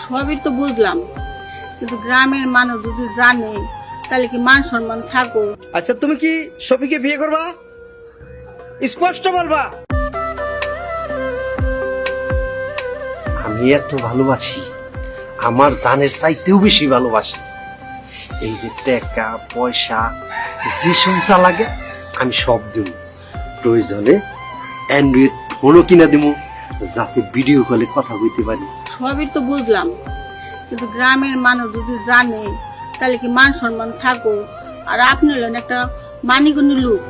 সবই তো বুঝলাম, কিন্তু গ্রামের মানুষ যদি জানে তাহলে কি মান সম্মান থাকো? আচ্ছা, তুমি কি শফিকে বিয়ে করবা? স্পষ্ট বলবা। আমি এত ভালোবাসি, আমার জানের চাইতেও বেশি ভালোবাসি। এই যে টাকা পয়সা যে সংসা লাগে আমি সব দিব। প্রয়োজনে অ্যান্ড্রয়েড ফোনও কিনা দিব, যাতে ভিডিও কলে কথা বলতে পারি। সবই তো বুঝলাম, কিন্তু গ্রামের মানুষ যদি জানে তাহলে কি মান সম্মান থাকো? আর আপনি হলেন একটা মানিগুনি লোক,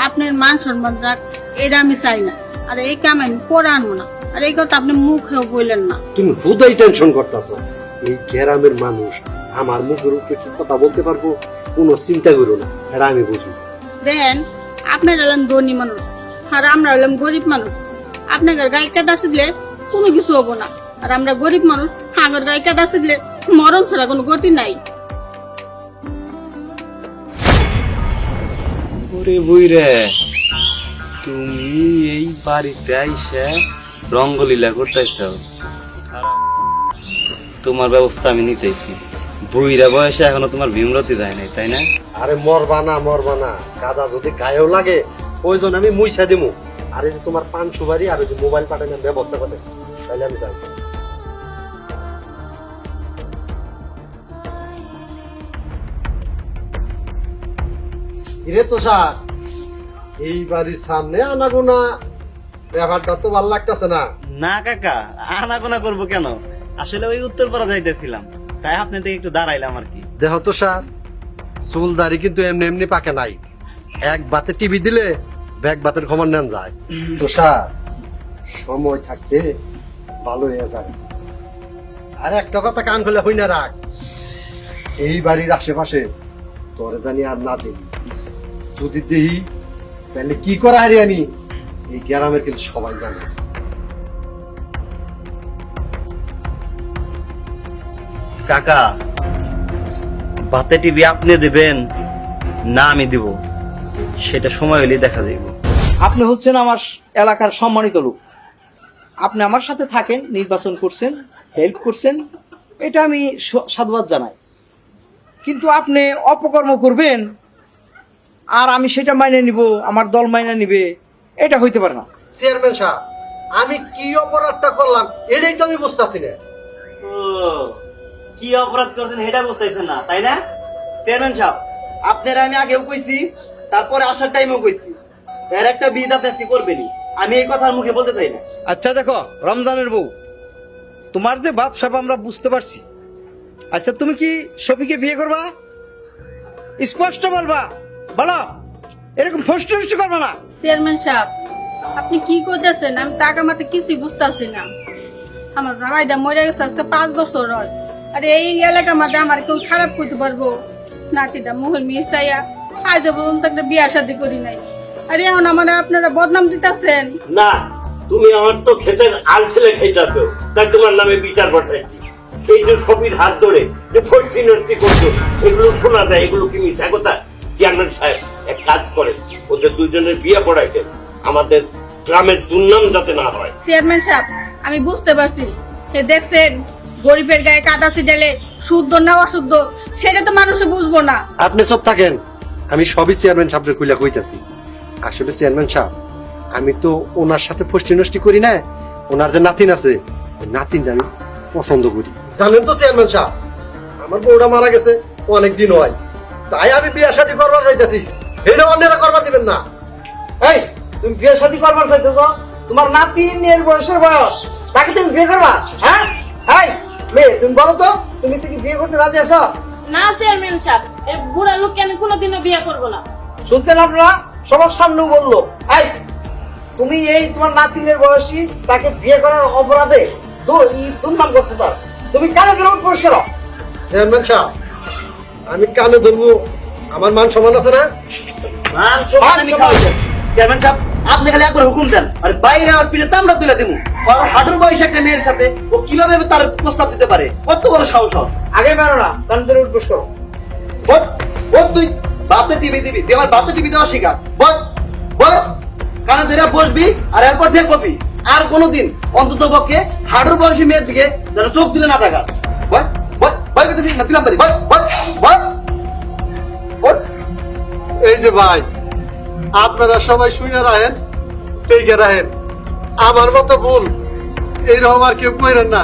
আপনার মান সম্মান যাক এটা আমি চাই না। আর এই কাম আমি করে আনবো না, আর এই কথা আপনি মুখেও বললেন না। তুমি হুদাই টেনশন করতেছ। এই গ্রামের মানুষ আমার মুখের উপরে কি কথা বলতে পারবো, কোনো চিন্তা করো না, এটা আমি বুঝবো। দেন, আপনার হলেন ধনী মানুষ আর আমরা হলাম গরিব মানুষ। আপনাদের গায়ে কেদা শিখলে কোনো কিছু হবো না, আর আমরা গরিব মানুষ, আমার গায়ে কেদা শিখলে মরণ ছাড়া কোনো গতি নাই। ওরে বুইরে, তুমি এই বাড়িতে আইসা রঙ্গলীলা করতেছ। তোমার ব্যবস্থা আমি নিতেছি। বুইরা বয়সে এখনো তোমার ভীমরতি যায় নাই, তাই না? আরে মরবা না, কাদা যদি গায়েও লাগে প্রয়োজন আমি মুইসা দিমু। আর এই যে তোমার পান সুপারি আর ওই যে মোবাইল পাঠানোর ব্যবস্থা করতেছি, তাইলে আমি যাই। তো স্যার, এই বাড়ির সামনে আনাগোনা ব্যাপারটা তো ভালো লাগতেছে না। না কাকা, আনাগোনা করবো কেন? আসলে ওই উত্তরপাড়া যাইতেছিলাম, তাই আপনি থেকে একটু দাঁড়াইলাম আর কি। দেখো তো স্যার, চুল দাড়ি কিন্তু এমনি এমনি পাকে নাই। এক বাতে টিভি দিলে ব্যাগ বাতের খবর নেন যায়। তো স্যার, সময় থাকতে ভালো হয়ে যাবে। আর একটা কথা কান খুলে হই না রাখ, এই বাড়ির আশেপাশে তোরে জানি আর না দিই। যদি দেই তাহলে কি করা হারি আমি এই গ্রামের কিন্তু সবাই জানে। কাকা, বাতে টিভি আপনি দিবেন না আমি দিব, সেটা সময় হলে দেখা যাইব। আপনি হচ্ছেন আমার এলাকার সম্মানিত লোক। আপনি আমার সাথে থাকেন, নির্বাচন করছেন, হেল্প করছেন, এটা আমি সাধুবাদ জানাই। কিন্তু আপনি অপকর্ম করবেন আর আমি সেটা মাইনে নিব, আমার দল মাইনে নিবে, এটা হইতে পারে না। চেয়ারম্যান সাহেব, আমি কি অপরাধটা করলাম এটাই তো আমি বুঝতেছি না। কি অপরাধ করছেন এটা বুঝতেছেন না, তাই না? চেয়ারম্যান সাহেব, আপনারা আমি আগেও কইছি, তারপরে আসার টাইমেও কইছি, এর একটা বিদ আপনি করবেনই। আমি এই কথার মুখে বলতে চাই না। আচ্ছা দেখো রমজানের বউ, তোমার যে ভাব সব আমরা বুঝতে পারছি। আচ্ছা, তুমি কি শফিকে বিয়ে করবা? স্পষ্ট বলবা, বলো। এরকম ফষ্ট করবা না। চেয়ারম্যান সাহেব, আপনি কি করতেছেন? আমি টাকা মাতে কিছুই বুঝতেছি না। আমার জামাইটা মরে গেছে আজকে 5 বছর হয়, আর এই এলাকার মধ্যে আমার কেউ খারাপ করতে পারবো? নাতিটা মোহর মেয়ে চাইয়া আজ পর্যন্ত একটা বিয়া শাদী করি নাই, আর এখন আমার আপনারা বদনাম দিতেছেন। না, তুমি আমার তো খেতের আল ছেলে খাইতাছো, তাই তোমার নামে বিচার বসাইছি। এই যে সবির হাত ধরে যে ফষ্টি নষ্টি করছো, এগুলো শোনা যায়, এগুলো কি মিথ্যা কথা? চেয়ারম্যান সাহেব এক কাজ করে, ওদের দুজনের বিয়ে পড়াইতে, আমাদের গ্রামের দুর্নাম যাতে না হয়। চেয়ারম্যান সাহেব, আমি বুঝতে পারছি, এ দেখছেন গরিবের গায়ে কাদা ছিটালে শুদ্ধ না অশুদ্ধ সেটা তো মানুষে বুঝবো না। আপনি সব থাকেন, আমি সবই চেয়ারম্যান সাহেবের কইলা কইতাছি। আসলে চেয়ারম্যান সাহেব, আমি তো ওনার সাথে ফষ্টি নষ্টি করি না। ওনার যে নাতিন আছে, ওই নাতিনটা আমি পছন্দ করি। জানেন তো চেয়ারম্যান সাহেব, আমার বউটা মারা গেছে অনেক দিন হয়, তাই আমি বিয়ে শাদী করবার চাইতেছি। এটা অন্যরা করবার দিবেন না। এই, তুমি বিয়ে শাদী করবার চাইতেছ? তোমার নাতিনের বয়সের বয়স, তাকে তুমি বিয়ে করবা? হ্যাঁ, এই মেয়ে, তুমি বলো তো, তুমি কি বিয়ে করতে রাজি আছো? না চেয়ারম্যান সাহেব, এই বুড়া লোককে আমি কোনোদিনও বিয়ে করবো না। শুনছেন আপনারা? সবার সামনেও বললো। এই, তুমি এই তোমার নাতিনের বয়সী তাকে বিয়ে করার অপরাধে দুর্নাম করছো তার, তুমি কানে ধরে পুরুষ করো? চেয়ারম্যান সাহেব, আমি কানে ধরবো, আমার মান সমান আছে না? মান সম্মান আমি খাওয়াইছেন। চেয়ারম্যান সাহেব, আপনি খালি একবার হুকুম দেন, আর বাইরে আর পিলে আমরা তুলে দিব। হাঁটুর বয়সে একটা মেয়ের সাথে ও কিভাবে তার প্রস্তাব দিতে পারে? কত বড় সাহস! আগে বেরো না, কানে ধরে পুরুষ করো। তুই বাতে টিভি দিবি, তুই আমার বাতে টিভি দেওয়া শিখা। বল বল, কানে ধরে বসবি আর এরপর দেখবি। আর কোনোদিন অন্তত পক্ষে হাড়ুর বয়সী মেয়ের দিকে যেন চোখ দিলে না থাকা। বল বল বল কত দিন না দিলাম পারি বল বল বল বল। এই যে ভাই, আপনারা সবাই শুনে রাখেন, দেখে রাখেন, আমার মতো ভুল এইরকম আর কেউ করেন না।